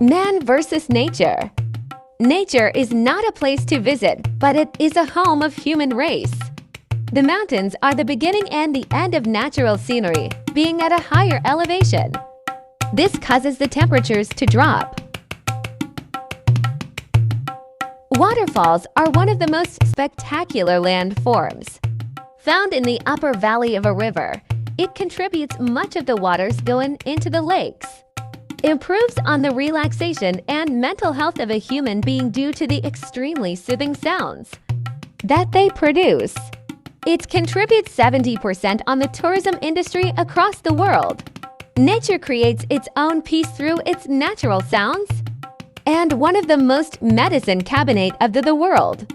Man versus nature. Nature is not a place to visit, but it is a home of human race. The mountains are the beginning and the end of natural scenery, being at a higher elevation. This causes the temperatures to drop. Waterfalls are one of the most spectacular landforms. Found in the upper valley of a river, it contributes much of the waters going into the lakes. Improves on the relaxation and mental health of a human being due to the extremely soothing sounds that they produce. It contributes 70% on the tourism industry across the world. Nature creates its own peace through its natural sounds, and one of the most medicine cabinet of the world.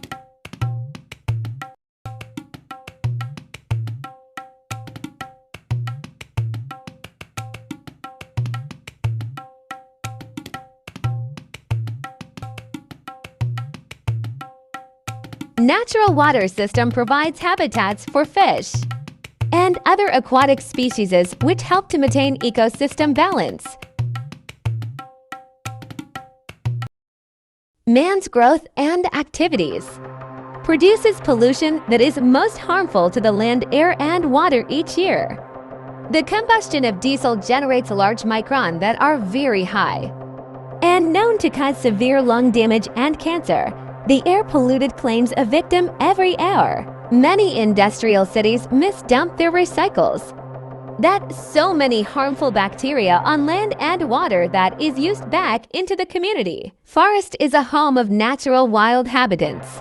Natural water system provides habitats for fish and other aquatic species which help to maintain ecosystem balance. Man's growth and activities produces pollution that is most harmful to the land, air, and water each year. The combustion of diesel generates large micron that are very high and known to cause severe lung damage and cancer. The air polluted claims a victim every hour. Many industrial cities misdump their recycles. That so many harmful bacteria on land and water that is used back into the community. Forest is a home of natural wild habitats.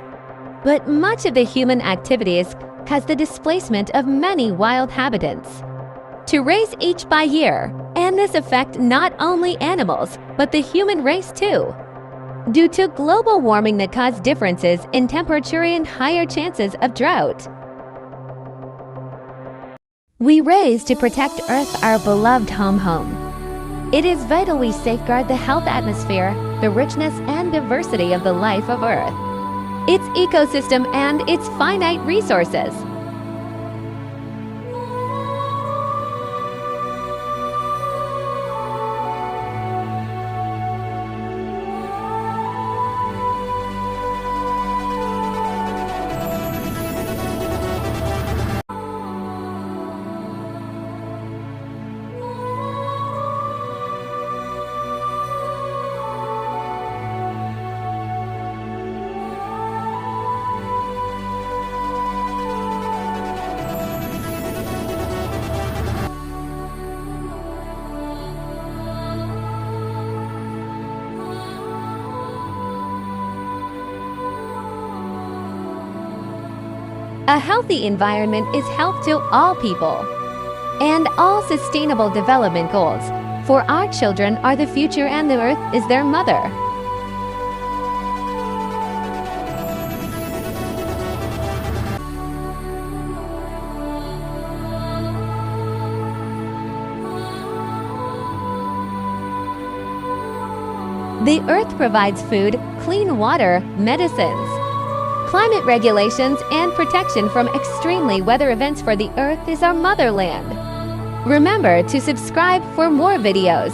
But much of the human activities cause the displacement of many wild habitats to raise each by year, and this affects not only animals, but the human race too. Due to global warming that cause differences in temperature and higher chances of drought. We raise to protect Earth, our beloved home. It is vital we safeguard the health atmosphere, the richness and diversity of the life of Earth, its ecosystem and its finite resources. A healthy environment is health to all people and all sustainable development goals, for our children are the future and the earth is their mother. The earth provides food, clean water, medicines, climate regulations, and protection from extremely weather events, for the earth is our motherland. Remember to subscribe for more videos.